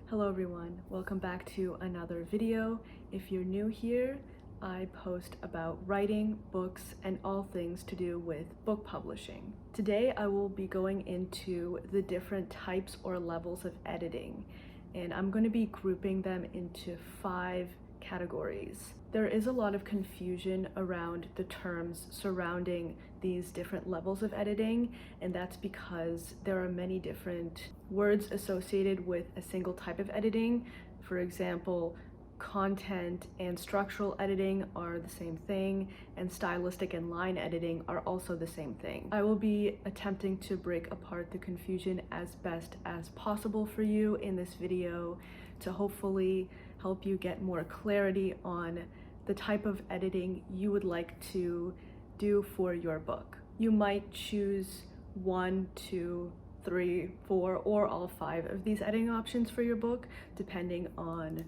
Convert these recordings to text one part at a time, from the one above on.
Hello everyone, welcome back to another video. If you're new here, I post about writing, books, and all things to do with book publishing. Today I will be going into the different types or levels of editing, and I'm going to be grouping them into 5 categories. There is a lot of confusion around the terms surrounding these different levels of editing, and that's because there are many different words associated with a single type of editing. For example, content and structural editing are the same thing, and stylistic and line editing are also the same thing. I will be attempting to break apart the confusion as best as possible for you in this video to hopefully help you get more clarity on the type of editing you would like to do for your book. You might choose 1, 2, 3, 4, or all 5 of these editing options for your book, depending on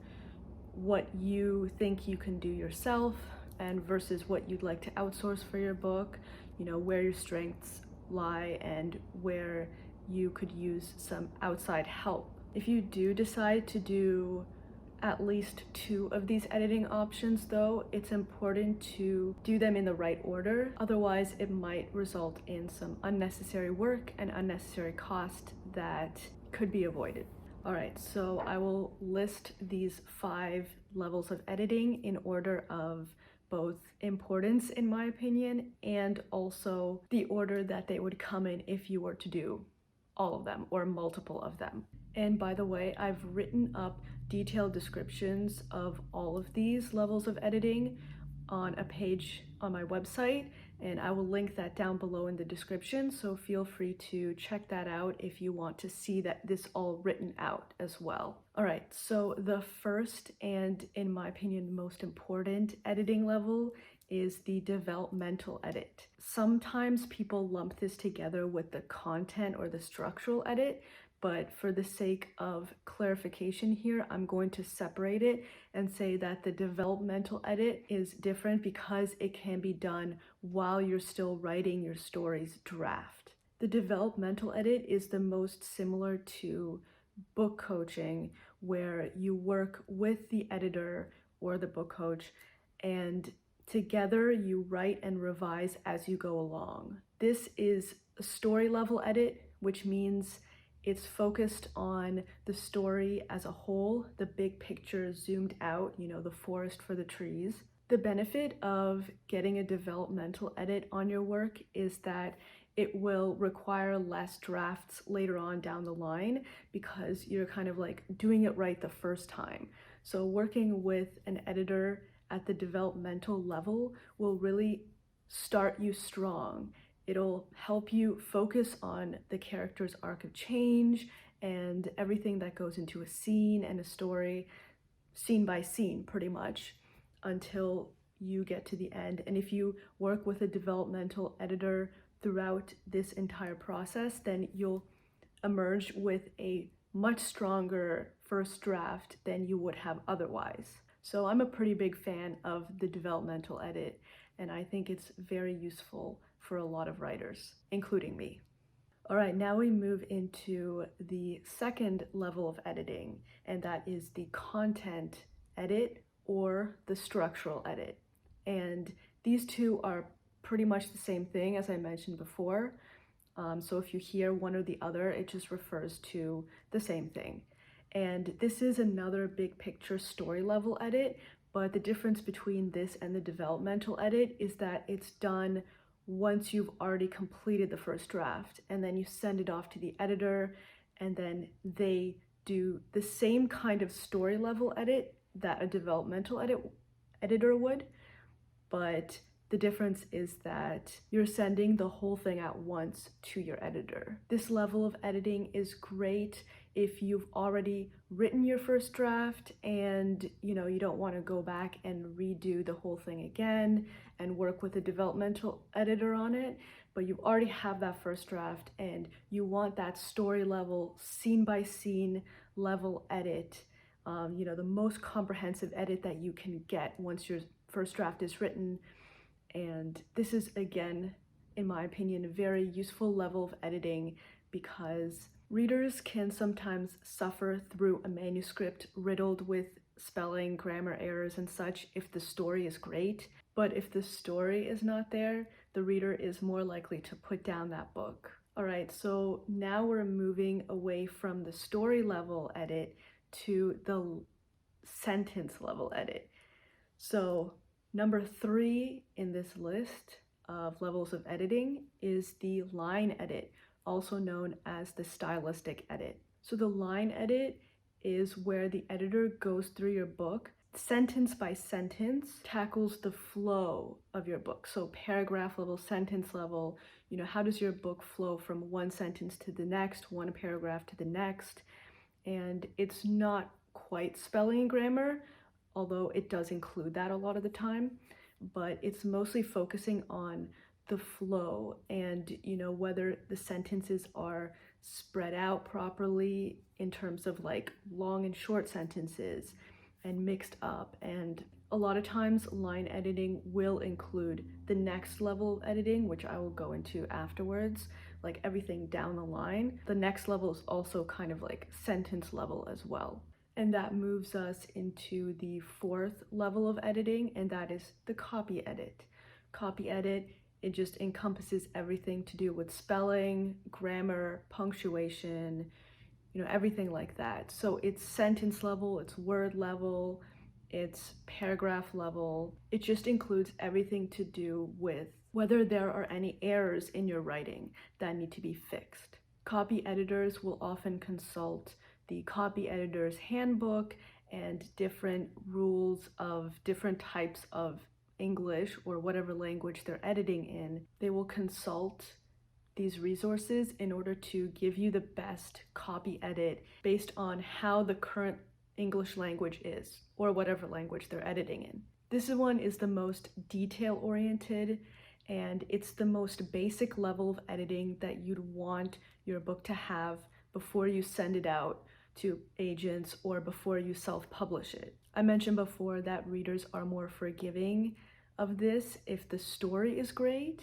what you think you can do yourself and versus what you'd like to outsource for your book, where your strengths lie and where you could use some outside help. If you do decide to do at least 2 of these editing options though, it's important to do them in the right order. Otherwise, it might result in some unnecessary work and unnecessary cost that could be avoided. Alright, so I will list these 5 levels of editing in order of both importance, in my opinion, and also the order that they would come in if you were to do all of them or multiple of them. And by the way, I've written up detailed descriptions of all of these levels of editing on a page on my website, and I will link that down below in the description, so feel free to check that out if you want to see this all written out as well. Alright, so the first and, in my opinion, most important editing level is the developmental edit. Sometimes people lump this together with the content or the structural edit, but for the sake of clarification here, I'm going to separate it and say that the developmental edit is different because it can be done while you're still writing your story's draft. The developmental edit is the most similar to book coaching, where you work with the editor or the book coach, and together you write and revise as you go along. This is a story level edit, which means it's focused on the story as a whole, the big picture zoomed out, the forest for the trees. The benefit of getting a developmental edit on your work is that it will require less drafts later on down the line because you're kind of like doing it right the first time. So working with an editor at the developmental level will really start you strong. It'll help you focus on the character's arc of change and everything that goes into a scene and a story, scene by scene, pretty much, until you get to the end. And if you work with a developmental editor throughout this entire process, then you'll emerge with a much stronger first draft than you would have otherwise. So I'm a pretty big fan of the developmental edit, and I think it's very useful for a lot of writers, including me. All right, now we move into the second level of editing, and that is the content edit or the structural edit. And these two are pretty much the same thing as I mentioned before. So if you hear one or the other, it just refers to the same thing. And this is another big picture story level edit, but the difference between this and the developmental edit is that it's done once you've already completed the first draft, and then you send it off to the editor, and then they do the same kind of story level edit that a developmental editor would, but the difference is that you're sending the whole thing at once to your editor. This level of editing is great if you've already written your first draft and you don't want to go back and redo the whole thing again and work with a developmental editor on it, but you already have that first draft and you want that story level, scene by scene level edit, the most comprehensive edit that you can get once your first draft is written. And this is, again, in my opinion, a very useful level of editing because Readers can sometimes suffer through a manuscript riddled with spelling, grammar errors, and such if the story is great, but if the story is not there, the reader is more likely to put down that book. All right, so now we're moving away from the story level edit to the sentence level edit. So number 3 in this list of levels of editing is the line edit, also known as the stylistic edit. So the line edit is where the editor goes through your book sentence by sentence, tackles the flow of your book. So paragraph level, sentence level, how does your book flow from one sentence to the next, one paragraph to the next? And it's not quite spelling and grammar, although it does include that a lot of the time, but it's mostly focusing on the flow and whether the sentences are spread out properly in terms of like long and short sentences and mixed up. And a lot of times line editing will include the next level of editing, which I will go into afterwards, like everything down the line. The next level is also kind of like sentence level as well. And that moves us into the 4th level of editing, and that is the copy edit. Copy edit, it just encompasses everything to do with spelling, grammar, punctuation, everything like that. So it's sentence level, it's word level, it's paragraph level. It just includes everything to do with whether there are any errors in your writing that need to be fixed. Copy editors will often consult the copy editor's handbook and different rules of different types of English or whatever language they're editing in. They will consult these resources in order to give you the best copy edit based on how the current English language is, or whatever language they're editing in. This one is the most detail-oriented, and it's the most basic level of editing that you'd want your book to have before you send it out to agents or before you self-publish it. I mentioned before that readers are more forgiving of this if the story is great,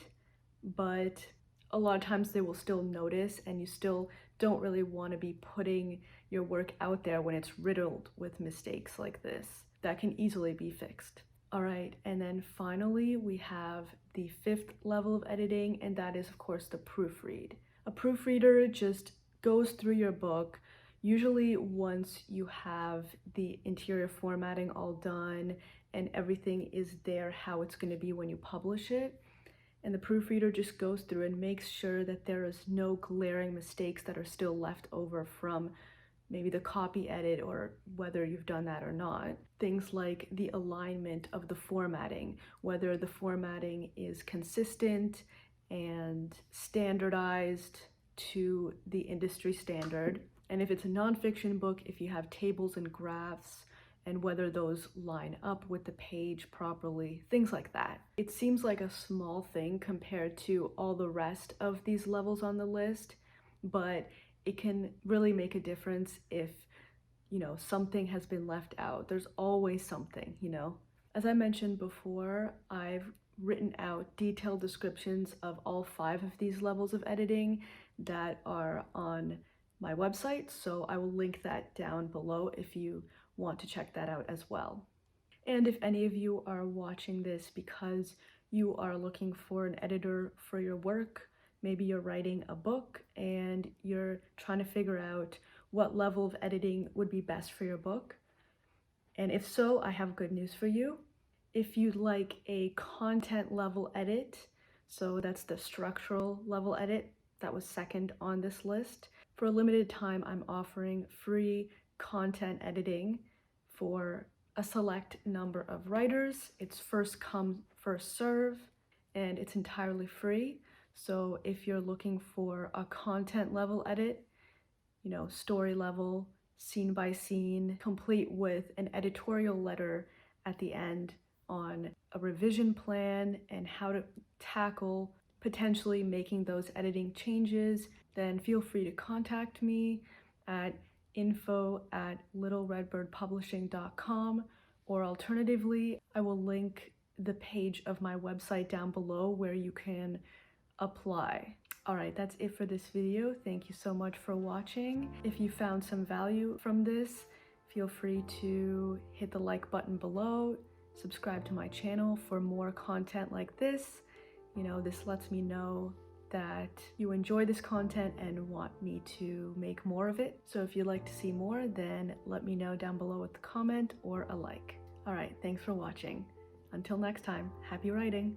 but a lot of times they will still notice, and you still don't really want to be putting your work out there when it's riddled with mistakes like this. That can easily be fixed. All right, and then finally we have the 5th level of editing, and that is of course the proofread. A proofreader just goes through your book, usually once you have the interior formatting all done and everything is there how it's going to be when you publish it. And the proofreader just goes through and makes sure that there is no glaring mistakes that are still left over from maybe the copy edit or whether you've done that or not. Things like the alignment of the formatting, whether the formatting is consistent and standardized to the industry standard. And if it's a nonfiction book, if you have tables and graphs, and whether those line up with the page properly, things like that. It seems like a small thing compared to all the rest of these levels on the list, but it can really make a difference if, something has been left out. There's always something, As I mentioned before, I've written out detailed descriptions of all 5 of these levels of editing that are on my website, so I will link that down below if you want to check that out as well. And if any of you are watching this because you are looking for an editor for your work, maybe you're writing a book and you're trying to figure out what level of editing would be best for your book. And if so, I have good news for you. If you'd like a content level edit, so that's the structural level edit that was second on this list, for a limited time I'm offering free content editing for a select number of writers. It's first come, first serve, and it's entirely free. So if you're looking for a content level edit, story level, scene by scene, complete with an editorial letter at the end on a revision plan and how to tackle potentially making those editing changes, then feel free to contact me at info@littleredbirdpublishing.com, or alternatively, I will link the page of my website down below where you can apply. Alright, that's it for this video. Thank you so much for watching. If you found some value from this, feel free to hit the like button below, subscribe to my channel for more content like this. You know, this lets me know that you enjoy this content and want me to make more of it. So if you'd like to see more, then let me know down below with a comment or a like. Alright, thanks for watching. Until next time, happy writing!